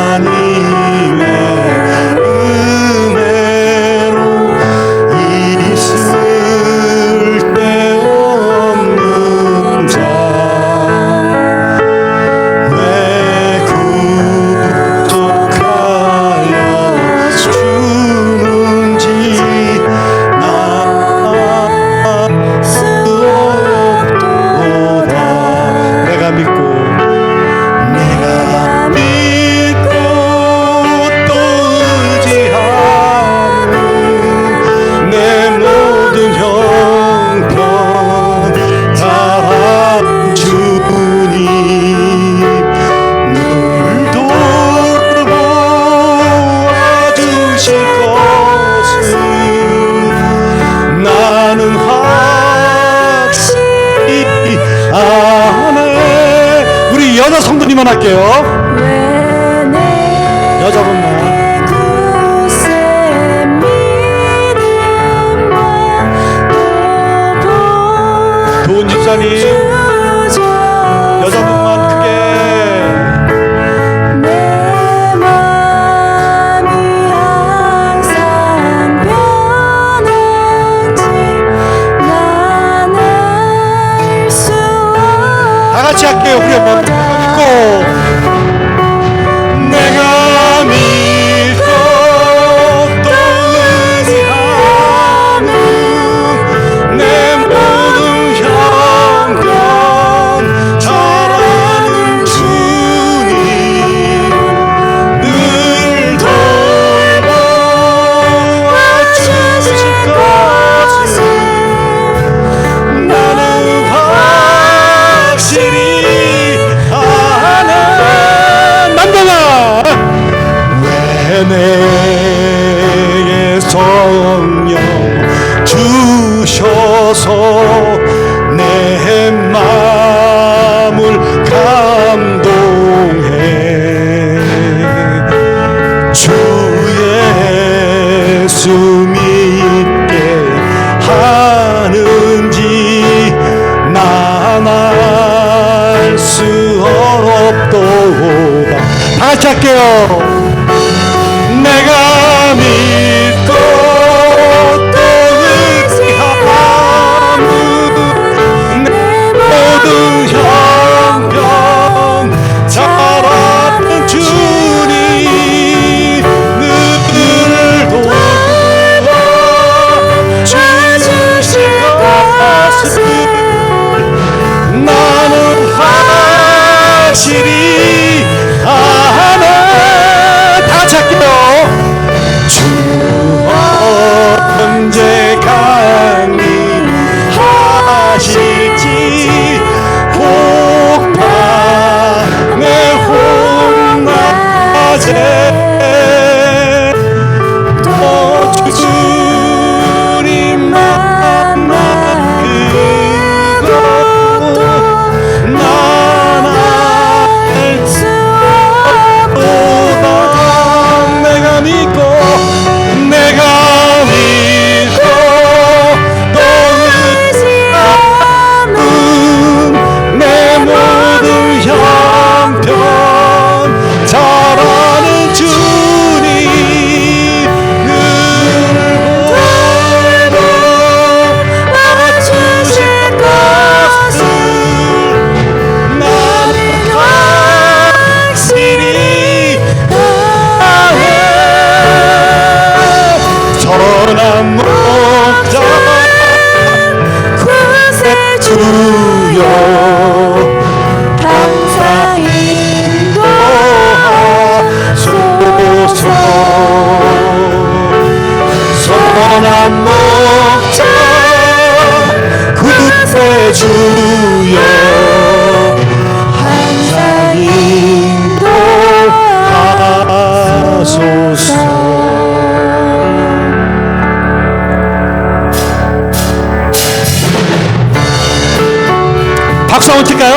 하나님의 은혜로 있을 데 없는 자 왜 구속하여 주는지 나 수 없도다. 내가 믿고 또 의지하는 내 모든 형편 사랑 주님 늘 돌보아주실 것을 나는 확실히 아네. 우리 여자 성도님만 할게요. 여자분만. 도훈 집사님 여자분만 크게. 내 맘이 항상 변한지 나는 알 수 다 같이 할게요. 우리 한번 믿고 내가 믿고 또 의지하는 내 모든 형편 잘하는 주님 늘 돌보아주실 것을 나는 확실히 아네. 남자가 왜 내게 성령 주셔서 내 마음을 감동해 주 예수 믿게 하는지 난 알 수 없도다. 다 같이 할게요. 내가 믿고 또 의지하는 내 모든 형편 잘하는 주님 늘 돌보아주실 것을 나는 확실히 아네. 다 찾기로 주 언제 강림하실지 폭풍의 홍낮에 또 주님 만나 그것도 난 알 수 없도다. 내가 믿고 또 의지하는 내 모든 형편 잘하는 주님 늘 돌보아주실 것을 나는 확실히 아네. 선한 목자 주여 항상 인도하소서. 선한 목자 구세 주여 항상 인도하소서. 박수 한번 칠까요?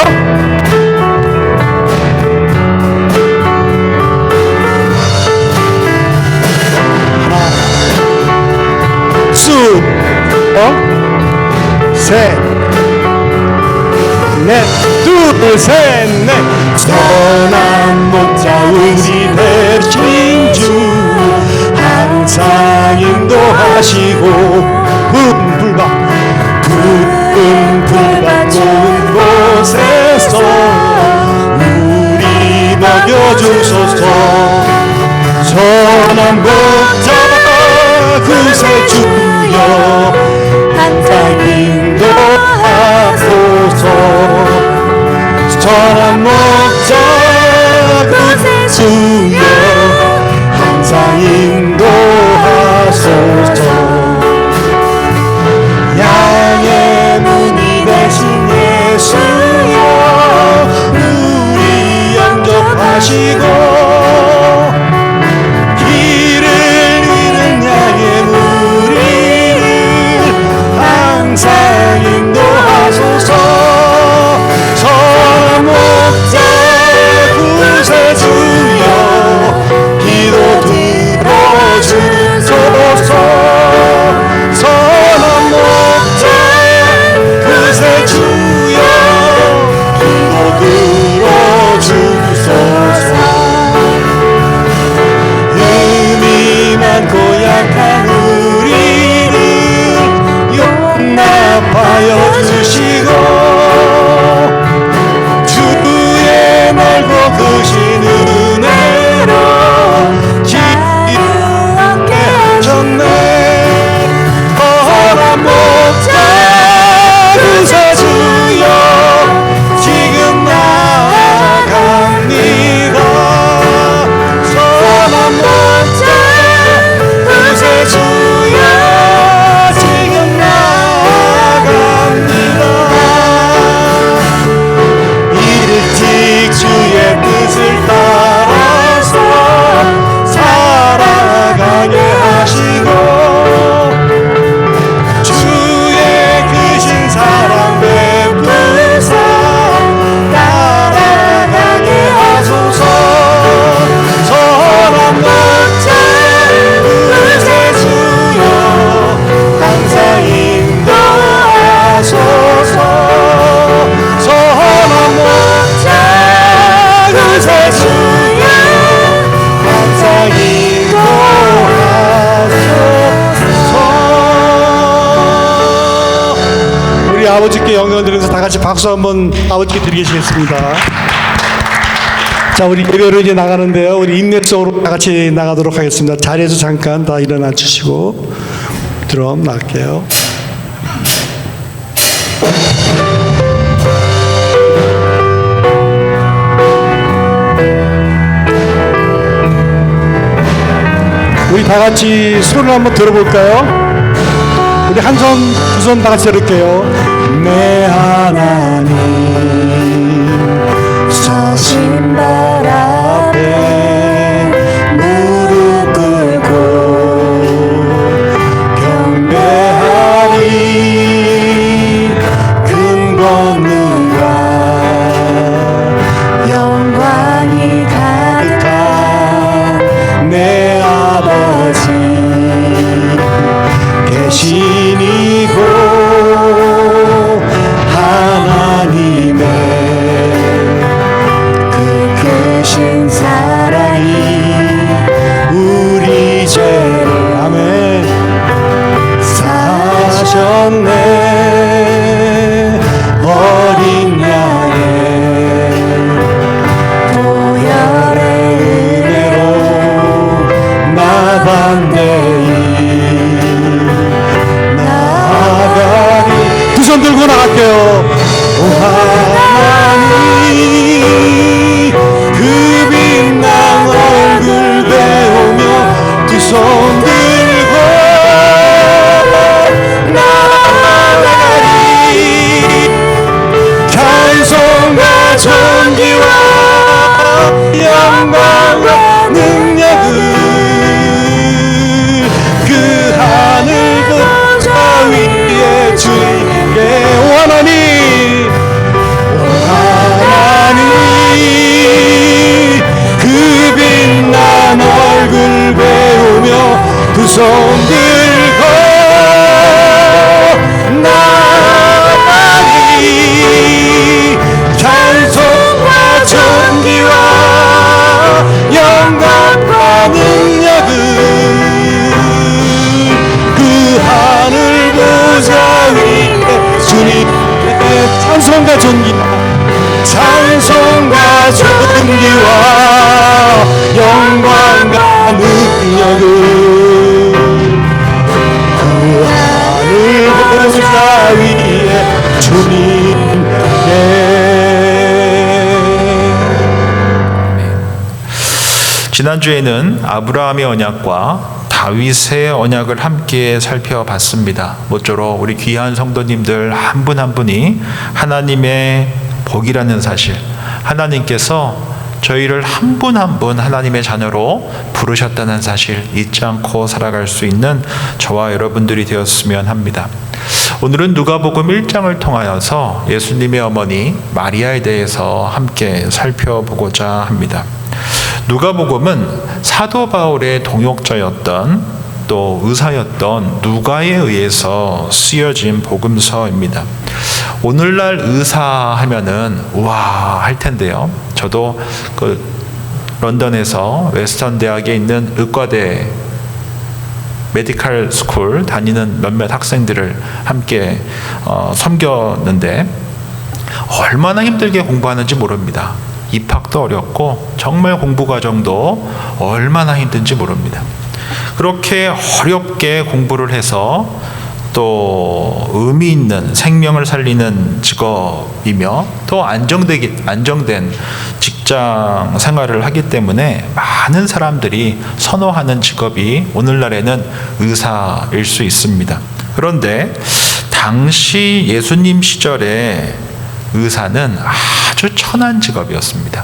셋, 넷, 둘, 셋, 넷. 선한 목자 우리 대신 주 항상 인도하시고 푸른 풀밭 좋은 곳에서 우리 먹여주소서. 선한 목자 구세주여 항상 인도하소서. 선한 목자 구세주여 항상 인도하소서. 양의 문이 되신 예수여 우리 영접하시고 길을 잃은 양의 무리를 항상 인도하소서. 선한 목자 구세주여 기도 들어주소서. 선한 목자 구세주여 기도 들어주소서. 힘이 많고 약한 우리를 용납하여 주시고 주의 날고 크신 은혜로 지혜롭게 하셨네. 선한 목자 구세주여 지금 나아갑니다. 선한 목자 구세주여 지금 나아갑니다. 일찍 주의 뜻을 따라서 살아가게 하시고 주의 크신 사랑 베푸사 따라가게 하소서. 선한 목자 구세주여 항상 인도하소서. 선한 목자 구세주여 항상 인도하소서. 우리 아버지께 영광을 드리면서 다 같이 박수 한번 아버지께 드리겠습니다. 자, 우리 예배로 이제 나가는데요. 우리 인내성으로 다 같이 나가도록 하겠습니다. 자리에서 잠깐 다 일어나 주시고 드럼 나갈게요. 우리 다 같이 손을 한번 들어볼까요? 우리 한 손, 두 손 다 같이 들을게요. 내 하나님 서신 발 앞에 무릎 꿇고 경배하리. 큰 권능과 영광이 가득한 내 아버지 계시니고 하나님 찬송과 존귀와 영광과 능력을 그 하늘 보좌 위에 주님께. 지난주에는 아브라함의 언약과 다윗의 언약을 함께 살펴봤습니다. 모쪼록 우리 귀한 성도님들 한 분 한 분이 하나님의 복이라는 사실, 하나님께서 저희를 한 분 한 분 하나님의 자녀로 부르셨다는 사실 잊지 않고 살아갈 수 있는 저와 여러분들이 되었으면 합니다. 오늘은 누가복음 1장을 통하여서 예수님의 어머니 마리아에 대해서 함께 살펴보고자 합니다. 누가복음은 사도 바울의 동역자였던 또 의사였던 누가에 의해서 쓰여진 복음서입니다. 오늘날 의사 하면은 우와 할 텐데요. 저도 그 런던에서 웨스턴 대학에 있는 의과대 메디컬 스쿨 다니는 몇몇 학생들을 함께 섬겼는데 얼마나 힘들게 공부하는지 모릅니다. 입학도 어렵고 정말 공부 과정도 얼마나 힘든지 모릅니다. 그렇게 어렵게 공부를 해서 또 의미 있는 생명을 살리는 직업이며 또 안정된 직장 생활을 하기 때문에 많은 사람들이 선호하는 직업이 오늘날에는 의사일 수 있습니다. 그런데 당시 예수님 시절에 의사는 아주 천한 직업이었습니다.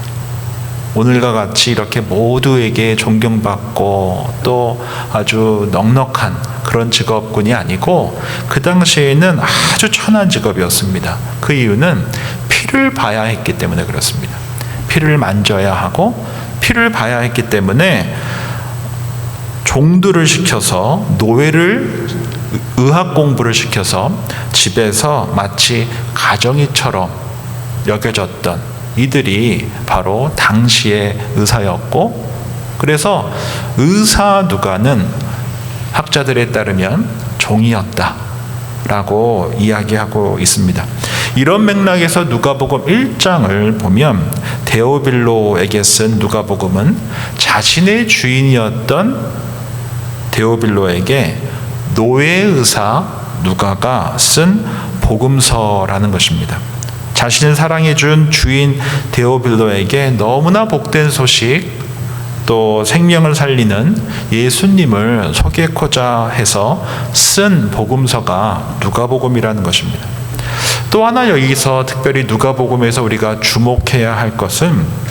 오늘과 같이 이렇게 모두에게 존경받고 또 아주 넉넉한 그런 직업군이 아니고 그 당시에는 아주 천한 직업이었습니다. 그 이유는 피를 봐야 했기 때문에 그렇습니다. 피를 만져야 하고 피를 봐야 했기 때문에 종들을 시켜서 노예를 의학 공부를 시켜서 집에서 마치 가정이처럼 여겨졌던 이들이 바로 당시의 의사였고, 그래서 의사 누가는 학자들에 따르면 종이었다라고 이야기하고 있습니다. 이런 맥락에서 누가복음 1장을 보면 데오빌로에게 쓴 누가복음은 자신의 주인이었던 데오빌로에게 노예의사 누가가 쓴 복음서라는 것입니다. 자신을 사랑해준 주인 데오빌로에게 너무나 복된 소식, 또 생명을 살리는 예수님을 소개하고자 해서 쓴 복음서가 누가복음이라는 것입니다. 또 하나 여기서 특별히 누가복음에서 우리가 주목해야 할 것은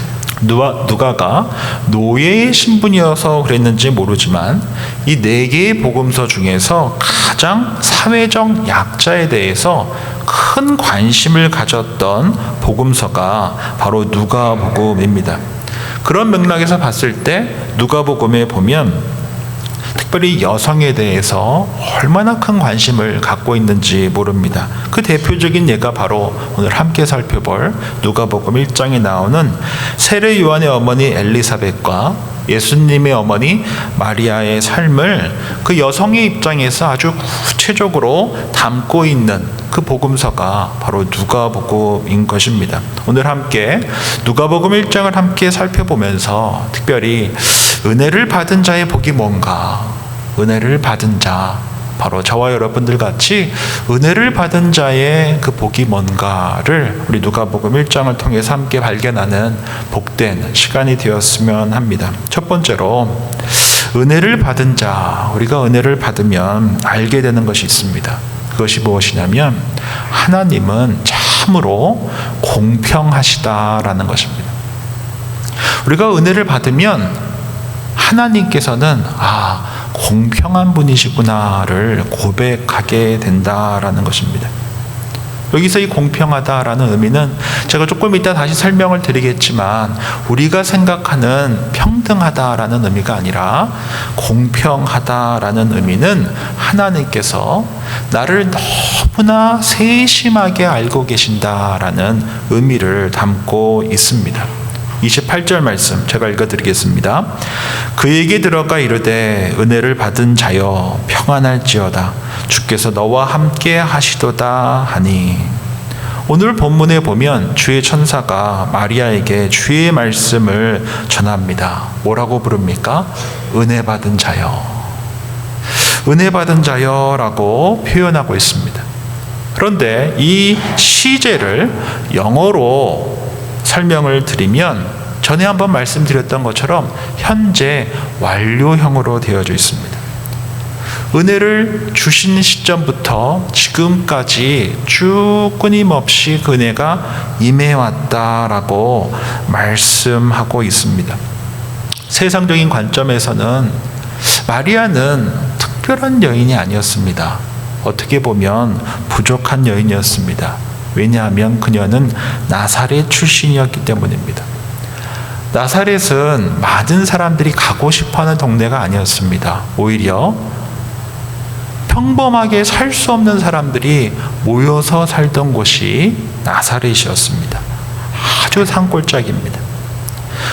누가가 노예의 신분이어서 그랬는지 모르지만 이 4개의 복음서 중에서 가장 사회적 약자에 대해서 큰 관심을 가졌던 복음서가 바로 누가복음입니다. 그런 맥락에서 봤을 때 누가복음에 보면 특별히 여성에 대해서 얼마나 큰 관심을 갖고 있는지 모릅니다. 그 대표적인 예가 바로 오늘 함께 살펴볼 누가복음 1장에 나오는 세례 요한의 어머니 엘리사벳과 예수님의 어머니 마리아의 삶을 그 여성의 입장에서 아주 구체적으로 담고 있는 그 복음서가 바로 누가복음인 것입니다. 오늘 함께 누가복음 1장을 함께 살펴보면서 특별히 은혜를 받은 자의 복이 뭔가, 은혜를 받은 자, 바로 저와 여러분들 같이 은혜를 받은 자의 그 복이 뭔가를 우리 누가복음 1장을 통해서 함께 발견하는 복된 시간이 되었으면 합니다. 첫 번째로 은혜를 받은 자, 우리가 은혜를 받으면 알게 되는 것이 있습니다. 그것이 무엇이냐면 하나님은 참으로 공평하시다라는 것입니다. 우리가 은혜를 받으면 하나님께서는 공평한 분이시구나를 고백하게 된다라는 것입니다. 여기서 이 공평하다라는 의미는 제가 조금 이따 다시 설명을 드리겠지만 우리가 생각하는 평등하다라는 의미가 아니라 공평하다라는 의미는 하나님께서 나를 너무나 세심하게 알고 계신다라는 의미를 담고 있습니다. 28절 말씀 제가 읽어드리겠습니다. 그에게 들어가 이르되 은혜를 받은 자여 평안할지어다 주께서 너와 함께 하시도다 하니. 오늘 본문에 보면 주의 천사가 마리아에게 주의 말씀을 전합니다. 뭐라고 부릅니까? 은혜 받은 자여. 은혜 받은 자여라고 표현하고 있습니다. 그런데 이 시제를 영어로 설명을 드리면 전에 한번 말씀드렸던 것처럼 현재 완료형으로 되어져 있습니다. 은혜를 주신 시점부터 지금까지 쭉 끊임없이 그 은혜가 임해왔다라고 말씀하고 있습니다. 세상적인 관점에서는 마리아는 특별한 여인이 아니었습니다. 어떻게 보면 부족한 여인이었습니다. 왜냐하면 그녀는 나사렛 출신이었기 때문입니다. 나사렛은 많은 사람들이 가고 싶어하는 동네가 아니었습니다. 오히려 평범하게 살 수 없는 사람들이 모여서 살던 곳이 나사렛이었습니다. 아주 산골짜기입니다.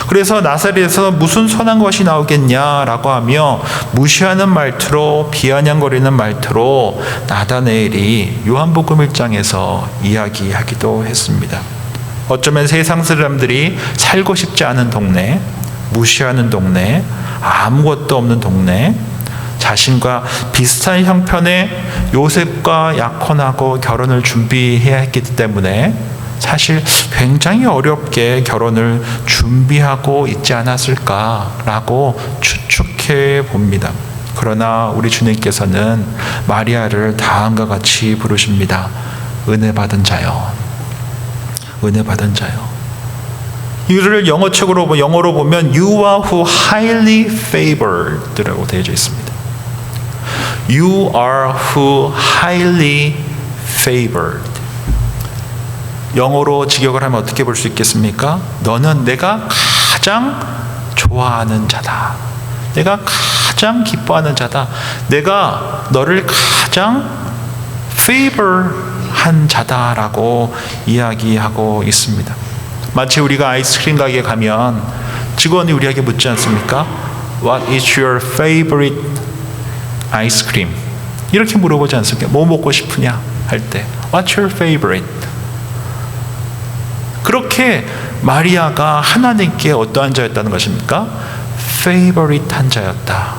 그래서 나사렛에서 무슨 선한 것이 나오겠냐라고 하며 무시하는 말투로, 비아냥거리는 말투로 나다나엘이 요한복음 1장에서 이야기하기도 했습니다. 어쩌면 세상 사람들이 살고 싶지 않은 동네, 무시하는 동네, 아무것도 없는 동네, 자신과 비슷한 형편의 요셉과 약혼하고 결혼을 준비해야 했기 때문에 사실 굉장히 어렵게 결혼을 준비하고 있지 않았을까라고 추측해 봅니다. 그러나 우리 주님께서는 마리아를 다음과 같이 부르십니다. 은혜 받은 자여. 은혜 받은 자여. 이를 영어로 보면 You are who highly favored라고 되어져 있습니다. You are who highly favored. 영어로 직역을 하면 어떻게 볼 수 있겠습니까? 너는 내가 가장 좋아하는 자다. 내가 가장 기뻐하는 자다. 내가 너를 가장 favor한 자다라고 이야기하고 있습니다. 마치 우리가 아이스크림 가게에 가면 직원이 우리에게 묻지 않습니까? What is your favorite 아이스크림? 이렇게 물어보지 않습니까? 뭐 먹고 싶으냐 할 때 What's your favorite? 그렇게 마리아가 하나님께 어떠한 자였다는 것입니까? favorite한 자였다.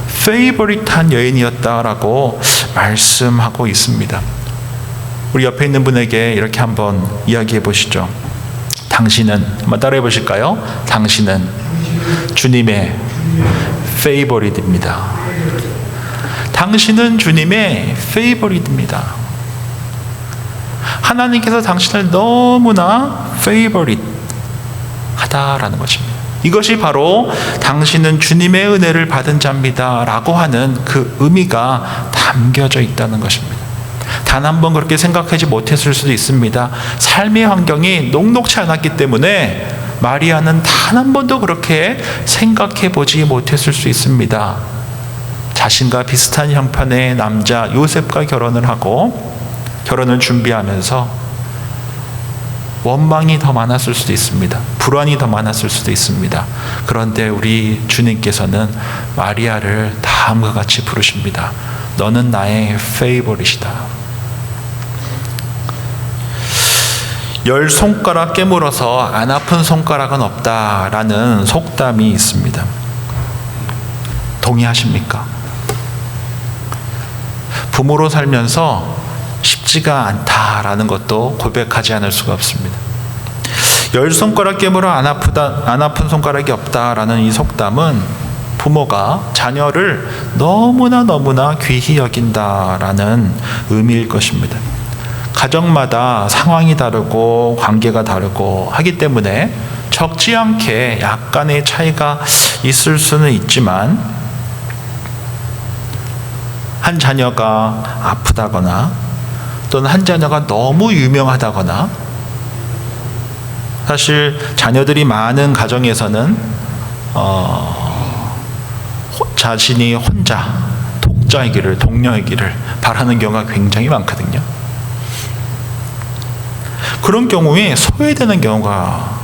favorite한 여인이었다라고 말씀하고 있습니다. 우리 옆에 있는 분에게 이렇게 한번 이야기해 보시죠. 당신은, 한번 따라해 보실까요? 당신은 주님의 favorite입니다. 당신은 주님의 favorite입니다. 하나님께서 당신을 너무나 favorite 하다라는 것입니다. 이것이 바로 당신은 주님의 은혜를 받은 자입니다 라고 하는 그 의미가 담겨져 있다는 것입니다. 단 한 번 그렇게 생각하지 못했을 수도 있습니다. 삶의 환경이 녹록치 않았기 때문에 마리아는 단 한 번도 그렇게 생각해 보지 못했을 수 있습니다. 자신과 비슷한 형편의 남자 요셉과 결혼을 하고 결혼을 준비하면서 원망이 더 많았을 수도 있습니다. 불안이 더 많았을 수도 있습니다. 그런데 우리 주님께서는 마리아를 다음과 같이 부르십니다. 너는 나의 페이보릿이다. 10손가락 깨물어서 안 아픈 손가락은 없다라는 속담이 있습니다. 동의하십니까? 부모로 살면서 쉽지가 않다라는 것도 고백하지 않을 수가 없습니다. 10손가락 깨물어 안 아픈 손가락이 없다라는 이 속담은 부모가 자녀를 너무나 귀히 여긴다라는 의미일 것입니다. 가정마다 상황이 다르고 관계가 다르고 하기 때문에 적지 않게 약간의 차이가 있을 수는 있지만 한 자녀가 아프다거나 또는 한 자녀가 너무 유명하다거나 사실 자녀들이 많은 가정에서는 자신이 혼자 독자이기를 독녀이기를 바라는 경우가 굉장히 많거든요. 그런 경우에 소외되는 경우가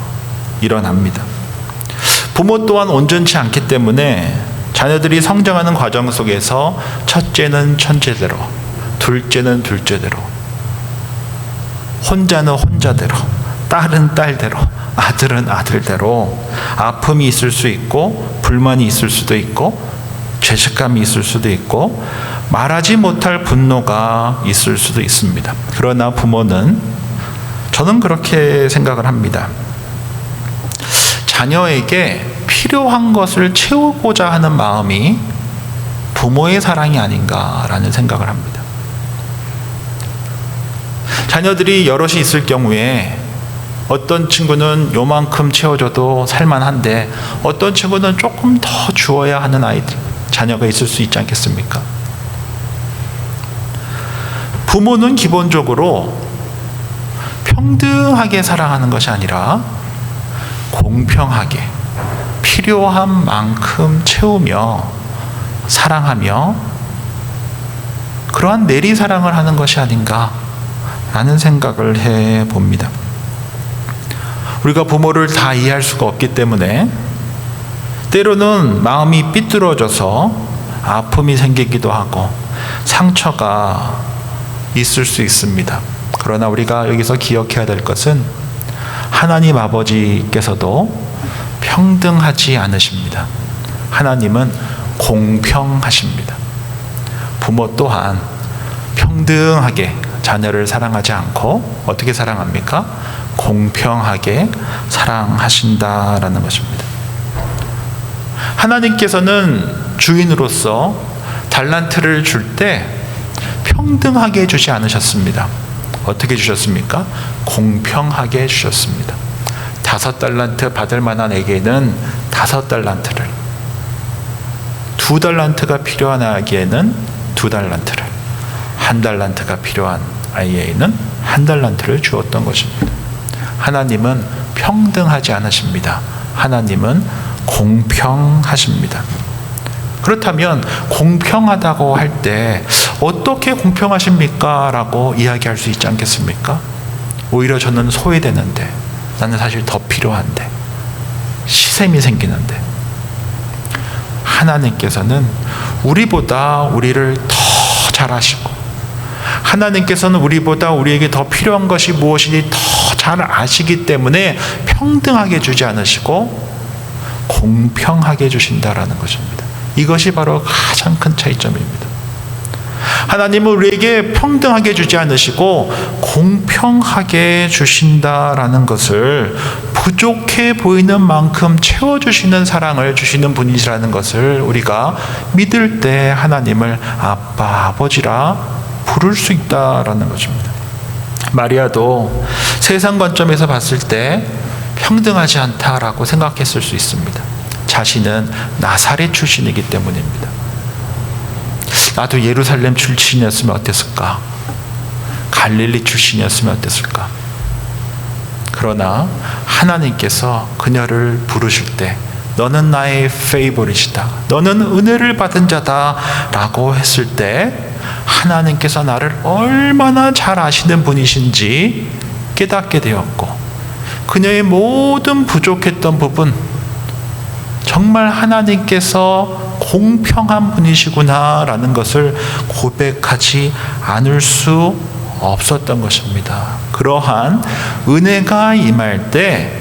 일어납니다. 부모 또한 온전치 않기 때문에 자녀들이 성장하는 과정 속에서 첫째는 첫째대로, 둘째는 둘째대로 혼자는 혼자대로, 딸은 딸대로, 아들은 아들대로 아픔이 있을 수 있고 불만이 있을 수도 있고 죄책감이 있을 수도 있고 말하지 못할 분노가 있을 수도 있습니다. 그러나 부모는, 저는 그렇게 생각을 합니다. 자녀에게 필요한 것을 채우고자 하는 마음이 부모의 사랑이 아닌가라는 생각을 합니다. 자녀들이 여럿이 있을 경우에 어떤 친구는 요만큼 채워줘도 살만한데 어떤 친구는 조금 더 주어야 하는 자녀가 있을 수 있지 않겠습니까? 부모는 기본적으로 평등하게 사랑하는 것이 아니라 공평하게 필요한 만큼 채우며 사랑하며 그러한 내리사랑을 하는 것이 아닌가라는 생각을 해봅니다. 우리가 부모를 다 이해할 수가 없기 때문에 때로는 마음이 삐뚤어져서 아픔이 생기기도 하고 상처가 있을 수 있습니다. 그러나 우리가 여기서 기억해야 될 것은 하나님 아버지께서도 평등하지 않으십니다. 하나님은 공평하십니다. 부모 또한 평등하게 자녀를 사랑하지 않고 어떻게 사랑합니까? 공평하게 사랑하신다라는 것입니다. 하나님께서는 주인으로서 달란트를 줄 때 평등하게 주지 않으셨습니다. 어떻게 주셨습니까? 공평하게 주셨습니다. 5달란트 받을 만한 에게는 5달란트를, 2달란트가 필요한 아이에게는 2달란트를, 1달란트가 필요한 아이에게는 1달란트를 주었던 것입니다. 하나님은 평등하지 않으십니다. 하나님은 공평하십니다. 그렇다면 공평하다고 할 때 어떻게 공평하십니까? 라고 이야기할 수 있지 않겠습니까? 오히려 저는 소외되는데, 나는 사실 더 필요한데, 시샘이 생기는데, 하나님께서는 우리보다 우리를 더 잘 아시고, 하나님께서는 우리보다 우리에게 더 필요한 것이 무엇인지 더 잘 아시기 때문에 평등하게 주지 않으시고 공평하게 주신다라는 것입니다. 이것이 바로 가장 큰 차이점입니다. 하나님은 우리에게 평등하게 주지 않으시고 공평하게 주신다라는 것을, 부족해 보이는 만큼 채워주시는 사랑을 주시는 분이시라는 것을 우리가 믿을 때 하나님을 아빠, 아버지라 부를 수 있다라는 것입니다. 마리아도 세상 관점에서 봤을 때 평등하지 않다라고 생각했을 수 있습니다. 자신은 나사렛 출신이기 때문입니다. 나도 예루살렘 출신이었으면 어땠을까? 갈릴리 출신이었으면 어땠을까? 그러나 하나님께서 그녀를 부르실 때 너는 나의 페이보릿이다, 너는 은혜를 받은 자다 라고 했을 때 하나님께서 나를 얼마나 잘 아시는 분이신지 깨닫게 되었고, 그녀의 모든 부족했던 부분, 정말 하나님께서 공평한 분이시구나 라는 것을 고백하지 않을 수 없었던 것입니다. 그러한 은혜가 임할 때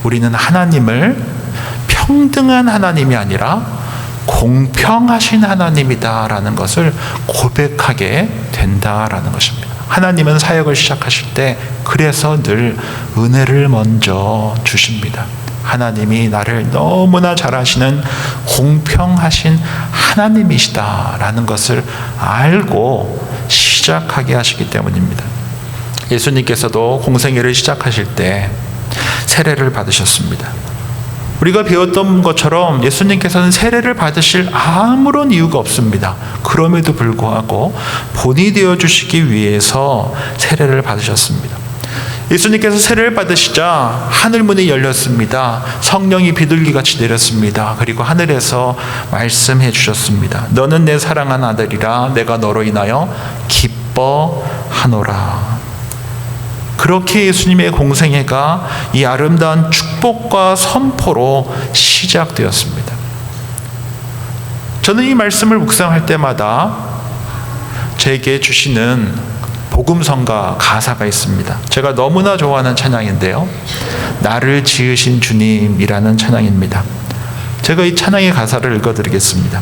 우리는 하나님을 평등한 하나님이 아니라 공평하신 하나님이다 라는 것을 고백하게 된다라는 것입니다. 하나님은 사역을 시작하실 때 그래서 늘 은혜를 먼저 주십니다. 하나님이 나를 너무나 잘 아시는 공평하신 하나님이시다라는 것을 알고 시작하게 하시기 때문입니다. 예수님께서도 공생애를 시작하실 때 세례를 받으셨습니다. 우리가 배웠던 것처럼 예수님께서는 세례를 받으실 아무런 이유가 없습니다. 그럼에도 불구하고 본이 되어주시기 위해서 세례를 받으셨습니다. 예수님께서 세례를 받으시자 하늘문이 열렸습니다. 성령이 비둘기같이 내렸습니다. 그리고 하늘에서 말씀해 주셨습니다. 너는 내 사랑하는 아들이라, 내가 너로 인하여 기뻐하노라. 그렇게 예수님의 공생애가 이 아름다운 축복과 선포로 시작되었습니다. 저는 이 말씀을 묵상할 때마다 제게 주시는 복음성가 가사가 있습니다. 제가 너무나 좋아하는 찬양인데요. 나를 지으신 주님이라는 찬양입니다. 제가 이 찬양의 가사를 읽어드리겠습니다.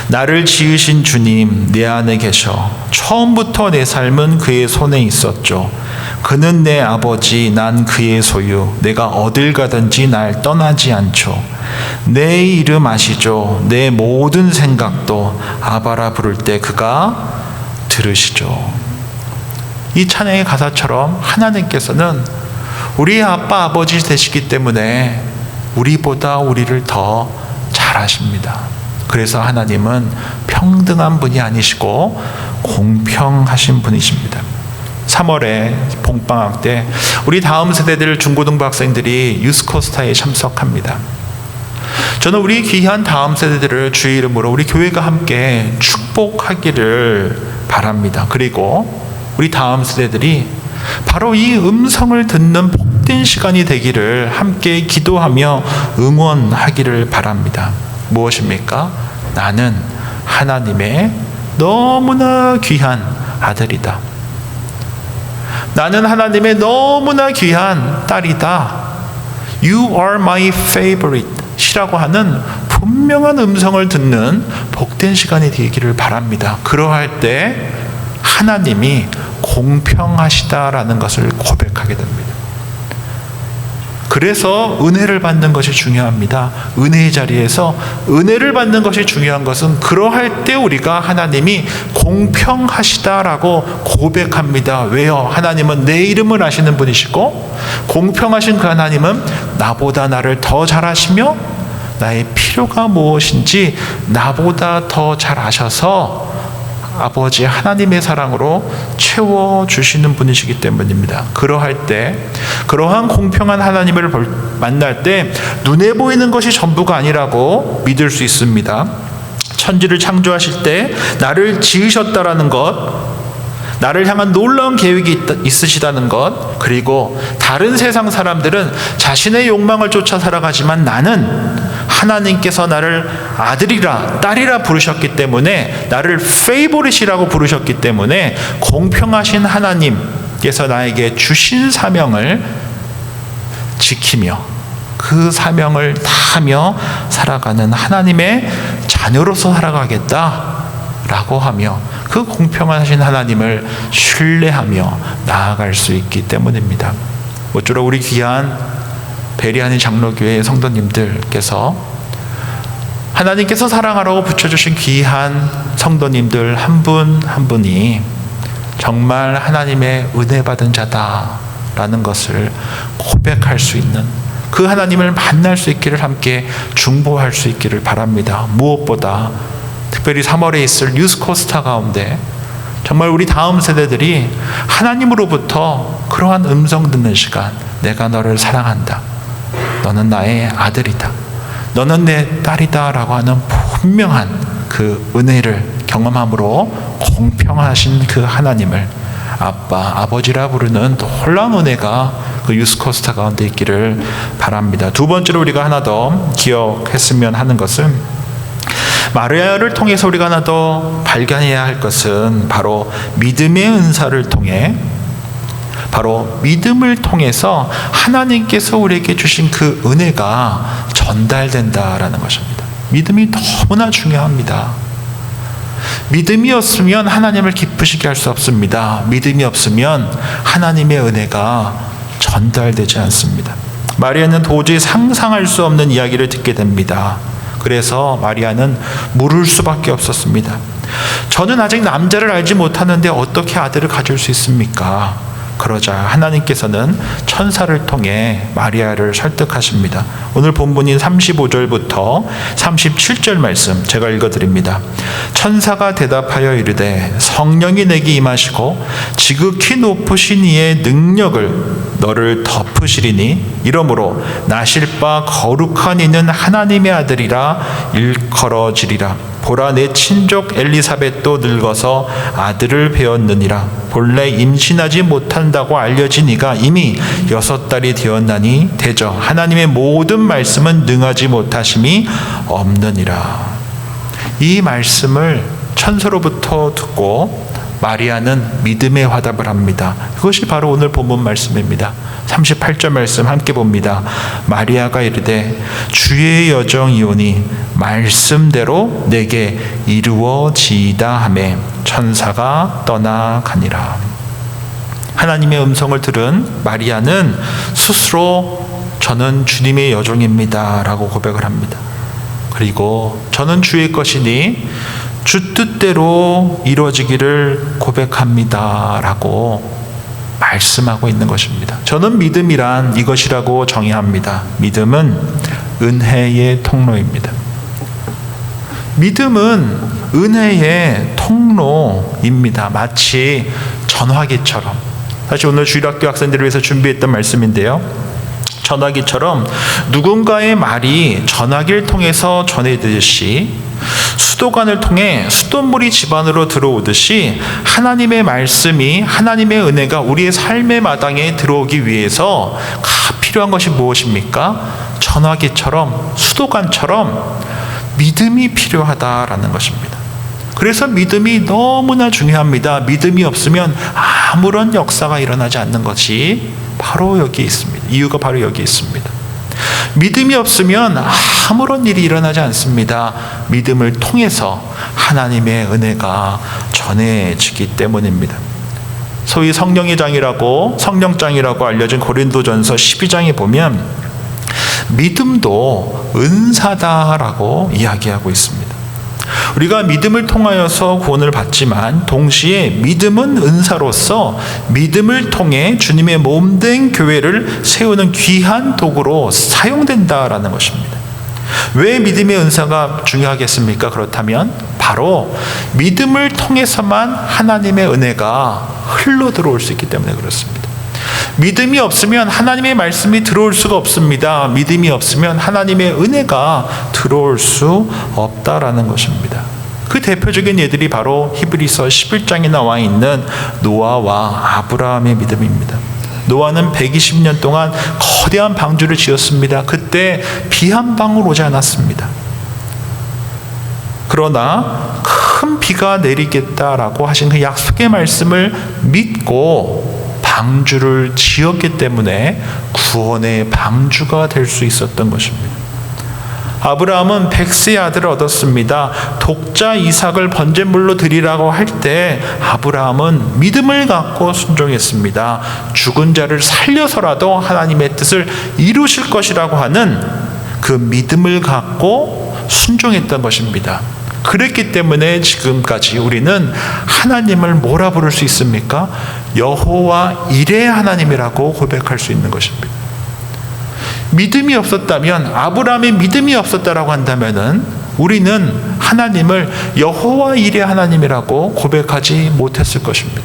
나를 지으신 주님 내 안에 계셔 처음부터 내 삶은 그의 손에 있었죠. 그는 내 아버지 난 그의 소유 내가 어딜 가든지 날 떠나지 않죠. 내 이름 아시죠. 내 모든 생각도 아바라 부를 때 그가 들으시죠. 이 찬양의 가사처럼 하나님께서는 우리 아빠 아버지 되시기 때문에 우리보다 우리를 더 잘 아십니다. 그래서 하나님은 평등한 분이 아니시고 공평하신 분이십니다. 3월에 봄방학 때 우리 다음 세대들 중고등부 학생들이 유스코스타에 참석합니다. 저는 우리 귀한 다음 세대들을 주의 이름으로 우리 교회가 함께 축복하기를 바랍니다. 그리고 우리 다음 세대들이 바로 이 음성을 듣는 복된 시간이 되기를 함께 기도하며 응원하기를 바랍니다. 무엇입니까? 나는 하나님의 너무나 귀한 아들이다. 나는 하나님의 너무나 귀한 딸이다. You are my favorite 이라고 하는 분명한 음성을 듣는 복된 시간이 되기를 바랍니다. 그러할 때 하나님이 공평하시다라는 것을 고백하게 됩니다. 그래서 은혜를 받는 것이 중요합니다. 은혜의 자리에서 은혜를 받는 것이 중요한 것은 그러할 때 우리가 하나님이 공평하시다라고 고백합니다. 왜요? 하나님은 내 이름을 아시는 분이시고 공평하신 그 하나님은 나보다 나를 더 잘 아시며 나의 필요가 무엇인지 나보다 더 잘 아셔서 아버지 하나님의 사랑으로 채워주시는 분이시기 때문입니다. 그러할 때 그러한 공평한 하나님을 만날 때 눈에 보이는 것이 전부가 아니라고 믿을 수 있습니다. 천지를 창조하실 때 나를 지으셨다라는 것, 나를 향한 놀라운 계획이 있으시다는 것, 그리고 다른 세상 사람들은 자신의 욕망을 쫓아 살아가지만 나는 하나님께서 나를 아들이라 딸이라 부르셨기 때문에 나를 페이보릿이라고 부르셨기 때문에 공평하신 하나님께서 나에게 주신 사명을 지키며 그 사명을 다하며 살아가는 하나님의 자녀로서 살아가겠다라고 하며 그 공평하신 하나님을 신뢰하며 나아갈 수 있기 때문입니다. 모쪼록 우리 귀한 베리하니 장로교회 성도님들께서 하나님께서 사랑하라고 붙여주신 귀한 성도님들 한 분 한 분이 정말 하나님의 은혜 받은 자다라는 것을 고백할 수 있는 그 하나님을 만날 수 있기를 함께 중보할 수 있기를 바랍니다. 무엇보다 특별히 3월에 있을 유스코스타 가운데 정말 우리 다음 세대들이 하나님으로부터 그러한 음성 듣는 시간, 내가 너를 사랑한다, 너는 나의 아들이다, 너는 내 딸이다 라고 하는 분명한 그 은혜를 경험함으로 공평하신 그 하나님을 아빠, 아버지라 부르는 놀라운 은혜가 그 유스코스타 가운데 있기를 바랍니다. 두 번째로 우리가 하나 더 기억했으면 하는 것은 마리아를 통해서 우리가 하나 더 발견해야 할 것은 바로 믿음의 은사를 통해 바로 믿음을 통해서 하나님께서 우리에게 주신 그 은혜가 전달된다라는 것입니다. 믿음이 너무나 중요합니다. 믿음이 없으면 하나님을 기쁘시게 할 수 없습니다. 믿음이 없으면 하나님의 은혜가 전달되지 않습니다. 마리아는 도저히 상상할 수 없는 이야기를 듣게 됩니다. 그래서 마리아는 물을 수밖에 없었습니다. 저는 아직 남자를 알지 못하는데 어떻게 아들을 가질 수 있습니까? 그러자 하나님께서는 천사를 통해 마리아를 설득하십니다. 오늘 본문인 35절부터 37절 말씀 제가 읽어드립니다. 천사가 대답하여 이르되 성령이 내게 임하시고 지극히 높으신 이의 능력을 너를 덮으시리니 이러므로 나실 바 거룩한 이는 하나님의 아들이라 일컬어지리라. 보라 내 친족 엘리사벳도 늙어서 아들을 배었느니라. 본래 임신하지 못한다고 알려진 이가 이미 6달이 되었나니 대저 하나님의 모든 말씀은 능하지 못하심이 없느니라. 이 말씀을 천사로부터 듣고 마리아는 믿음의 화답을 합니다. 그것이 바로 오늘 본문 말씀입니다. 38절 말씀 함께 봅니다. 마리아가 이르되 주의 여정이오니 말씀대로 내게 이루어지이다 하매 천사가 떠나가니라. 하나님의 음성을 들은 마리아는 스스로 저는 주님의 여종입니다 라고 고백을 합니다. 그리고 저는 주의 것이니 주 뜻대로 이루어지기를 고백합니다 라고 말씀하고 있는 것입니다. 저는 믿음이란 이것이라고 정의합니다. 믿음은 은혜의 통로입니다. 믿음은 은혜의 통로입니다. 마치 전화기처럼. 사실 오늘 주일학교 학생들을 위해서 준비했던 말씀인데요. 전화기처럼 누군가의 말이 전화기를 통해서 전해지듯이 수도관을 통해 수돗물이 집 안으로 들어오듯이 하나님의 말씀이, 하나님의 은혜가 우리의 삶의 마당에 들어오기 위해서 필요한 것이 무엇입니까? 전화기처럼, 수도관처럼 믿음이 필요하다라는 것입니다. 그래서 믿음이 너무나 중요합니다. 믿음이 없으면 아무런 역사가 일어나지 않는 것이 바로 여기 있습니다. 이유가 바로 여기 있습니다. 믿음이 없으면 아무런 일이 일어나지 않습니다. 믿음을 통해서 하나님의 은혜가 전해지기 때문입니다. 소위 성령의 장이라고, 성령장이라고 알려진 고린도전서 12장에 보면 믿음도 은사다라고 이야기하고 있습니다. 우리가 믿음을 통하여서 구원을 받지만 동시에 믿음은 은사로서 믿음을 통해 주님의 몸된 교회를 세우는 귀한 도구로 사용된다라는 것입니다. 왜 믿음의 은사가 중요하겠습니까? 그렇다면 바로 믿음을 통해서만 하나님의 은혜가 흘러 들어올 수 있기 때문에 그렇습니다. 믿음이 없으면 하나님의 말씀이 들어올 수가 없습니다. 믿음이 없으면 하나님의 은혜가 들어올 수 없다라는 것입니다. 그 대표적인 예들이 바로 히브리서 11장에 나와 있는 노아와 아브라함의 믿음입니다. 노아는 120년 동안 거대한 방주를 지었습니다. 그때 비 한 방울 오지 않았습니다. 그러나 큰 비가 내리겠다라고 하신 그 약속의 말씀을 믿고 방주를 지었기 때문에 구원의 방주가 될 수 있었던 것입니다. 아브라함은 100세의 아들을 얻었습니다. 독자 이삭을 번제물로 드리라고 할 때 아브라함은 믿음을 갖고 순종했습니다. 죽은 자를 살려서라도 하나님의 뜻을 이루실 것이라고 하는 그 믿음을 갖고 순종했던 것입니다. 그랬기 때문에 지금까지 우리는 하나님을 뭐라 부를 수 있습니까? 여호와 이레 하나님이라고 고백할 수 있는 것입니다. 믿음이 없었다면, 아브라함의 믿음이 없었다라고 한다면은 우리는 하나님을 여호와 이레 하나님이라고 고백하지 못했을 것입니다.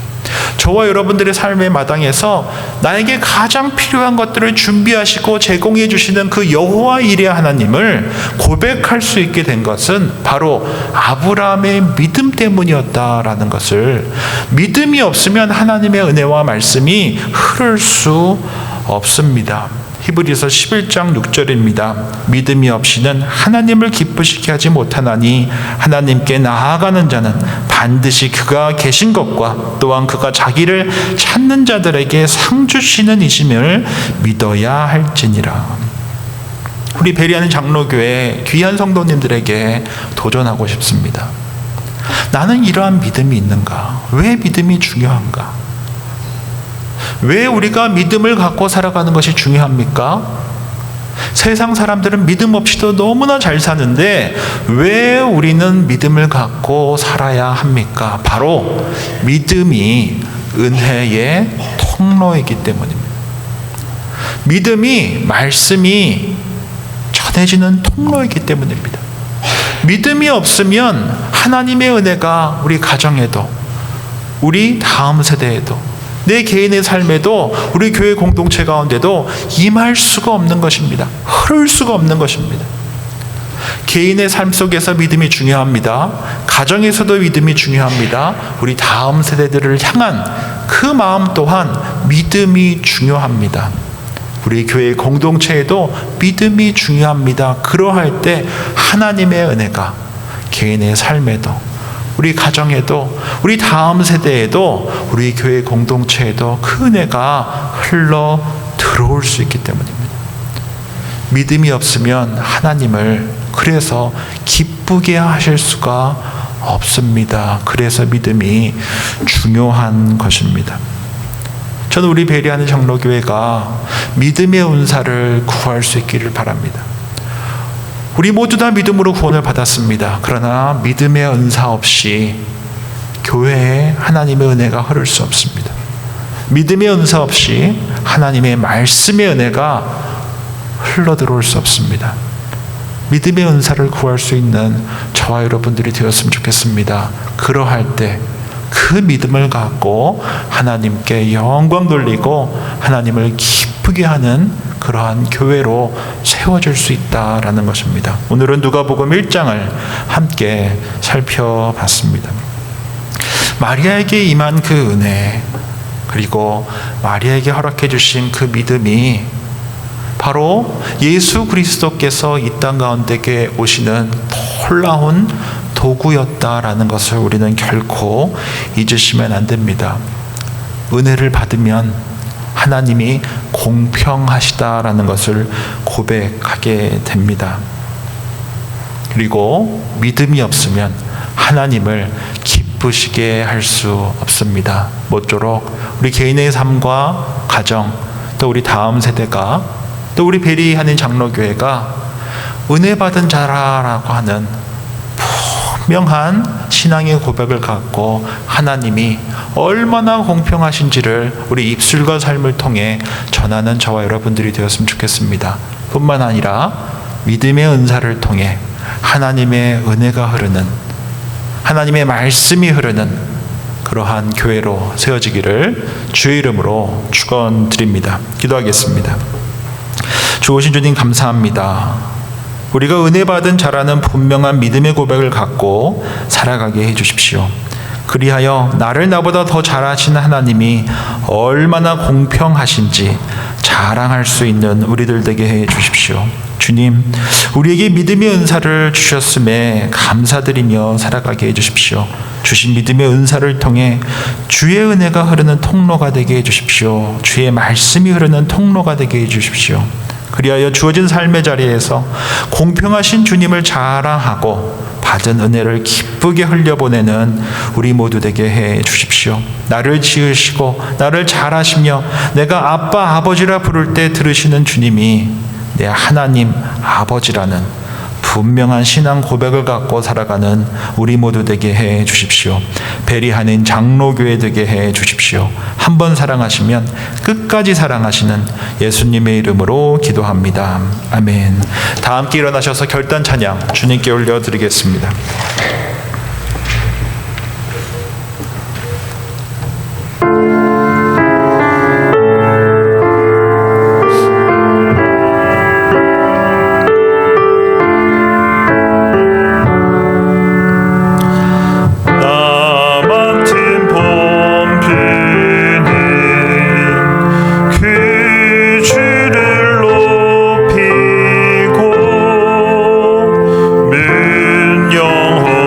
저와 여러분들의 삶의 마당에서 나에게 가장 필요한 것들을 준비하시고 제공해 주시는 그 여호와 이레 하나님을 고백할 수 있게 된 것은 바로 아브라함의 믿음 때문이었다라는 것을, 믿음이 없으면 하나님의 은혜와 말씀이 흐를 수 없습니다. 히브리서 11장 6절입니다. 믿음이 없이는 하나님을 기쁘시게 하지 못하나니 하나님께 나아가는 자는 반드시 그가 계신 것과 또한 그가 자기를 찾는 자들에게 상 주시는 이심을 믿어야 할지니라. 우리 베리아는 장로교회 귀한 성도님들에게 도전하고 싶습니다. 나는 이러한 믿음이 있는가? 왜 믿음이 중요한가? 왜 우리가 믿음을 갖고 살아가는 것이 중요합니까? 세상 사람들은 믿음 없이도 너무나 잘 사는데 왜 우리는 믿음을 갖고 살아야 합니까? 바로 믿음이 은혜의 통로이기 때문입니다. 믿음이, 말씀이 전해지는 통로이기 때문입니다. 믿음이 없으면 하나님의 은혜가 우리 가정에도, 우리 다음 세대에도, 내 개인의 삶에도, 우리 교회 공동체 가운데도 임할 수가 없는 것입니다. 흐를 수가 없는 것입니다. 개인의 삶 속에서 믿음이 중요합니다. 가정에서도 믿음이 중요합니다. 우리 다음 세대들을 향한 그 마음 또한 믿음이 중요합니다. 우리 교회 공동체에도 믿음이 중요합니다. 그러할 때 하나님의 은혜가 개인의 삶에도, 우리 가정에도, 우리 다음 세대에도, 우리 교회 공동체에도 그 은혜가 흘러 들어올 수 있기 때문입니다. 믿음이 없으면 하나님을 그래서 기쁘게 하실 수가 없습니다. 그래서 믿음이 중요한 것입니다. 저는 우리 베리하는 장로교회가 믿음의 은사를 구할 수 있기를 바랍니다. 우리 모두 다 믿음으로 구원을 받았습니다. 그러나 믿음의 은사 없이 교회에 하나님의 은혜가 흐를 수 없습니다. 믿음의 은사 없이 하나님의 말씀의 은혜가 흘러 들어올 수 없습니다. 믿음의 은사를 구할 수 있는 저와 여러분들이 되었으면 좋겠습니다. 그러할 때 그 믿음을 갖고 하나님께 영광 돌리고 하나님을 기쁘게 하는 그러한 교회로 세워질 수 있다라는 것입니다. 오늘은 누가복음 1장을 함께 살펴봤습니다. 마리아에게 임한 그 은혜, 그리고 마리아에게 허락해 주신 그 믿음이 바로 예수 그리스도께서 이 땅 가운데에 오시는 놀라운 도구였다라는 것을 우리는 결코 잊으시면 안 됩니다. 은혜를 받으면 하나님이 공평하시다라는 것을 고백하게 됩니다. 그리고 믿음이 없으면 하나님을 기쁘시게 할 수 없습니다. 모쪼록 우리 개인의 삶과 가정, 또 우리 다음 세대가, 또 우리 베리하는 장로교회가 은혜 받은 자라라고 하는 분명한 신앙의 고백을 갖고 하나님이 얼마나 공평하신지를 우리 입술과 삶을 통해 전하는 저와 여러분들이 되었으면 좋겠습니다. 뿐만 아니라 믿음의 은사를 통해 하나님의 은혜가 흐르는, 하나님의 말씀이 흐르는 그러한 교회로 세워지기를 주의 이름으로 축원드립니다. 기도하겠습니다. 좋으신 주님 감사합니다. 우리가 은혜 받은 자라는 분명한 믿음의 고백을 갖고 살아가게 해주십시오. 그리하여 나를 나보다 더 잘하시는 하나님이 얼마나 공평하신지 자랑할 수 있는 우리들 되게 해주십시오. 주님, 우리에게 믿음의 은사를 주셨음에 감사드리며 살아가게 해주십시오. 주신 믿음의 은사를 통해 주의 은혜가 흐르는 통로가 되게 해주십시오. 주의 말씀이 흐르는 통로가 되게 해주십시오. 그리하여 주어진 삶의 자리에서 공평하신 주님을 자랑하고 받은 은혜를 기쁘게 흘려보내는 우리 모두 되게 해 주십시오. 나를 지으시고 나를 잘하시며 내가 아빠 아버지라 부를 때 들으시는 주님이 내 하나님 아버지라는 분명한 신앙 고백을 갖고 살아가는 우리 모두 되게 해 주십시오. 베리하는 장로교회 되게 해 주십시오. 한 번 사랑하시면 끝까지 사랑하시는 예수님의 이름으로 기도합니다. 아멘. 다 함께 일어나셔서 결단 찬양 주님께 올려드리겠습니다. 영원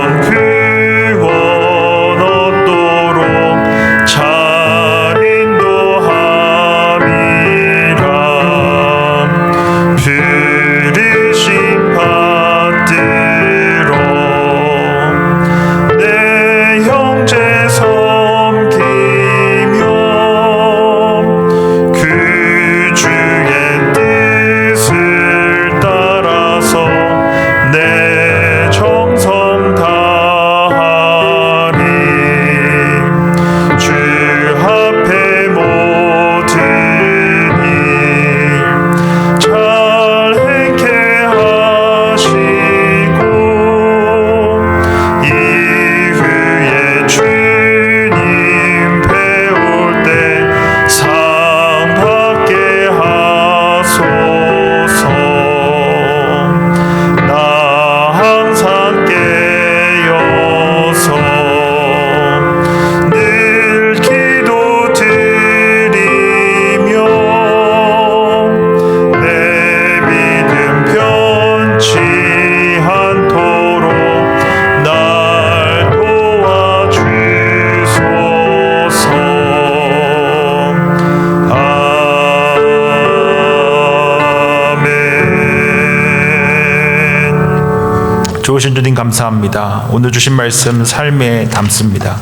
좋으신 주님 감사합니다. 오늘 주신 말씀 삶에 담습니다.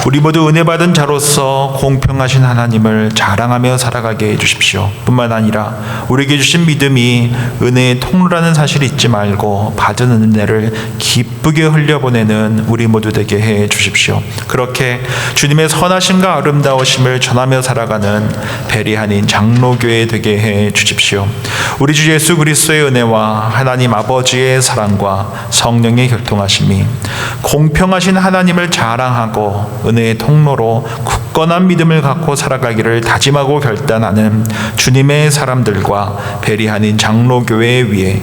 우리 모두 은혜 받은 자로서 공평하신 하나님을 자랑하며 살아가게 해주십시오. 뿐만 아니라 우리에게 주신 믿음이 은혜의 통로라는 사실을 잊지 말고 받은 은혜를 기쁘게 흘려보내는 우리 모두 되게 해 주십시오. 그렇게 주님의 선하심과 아름다우심을 전하며 살아가는 베리한인 장로교회 되게 해 주십시오. 우리 주 예수 그리스도의 은혜와 하나님 아버지의 사랑과 성령의 교통하심이 공평하신 하나님을 자랑하고 은혜의 통로로 굳건한 믿음을 갖고 살아가기를 다짐하고 결단하는 주님의 사람들과 베리한인 장로교회 위에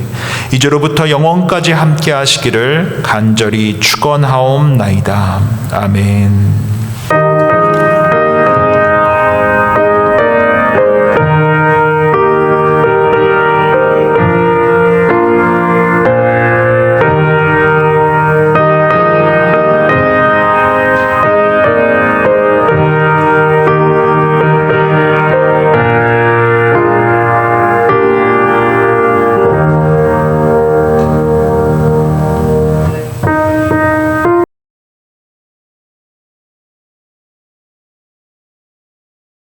이제로부터 영원까지 함께 하시기를 간절히 축원하옵나이다. 아멘.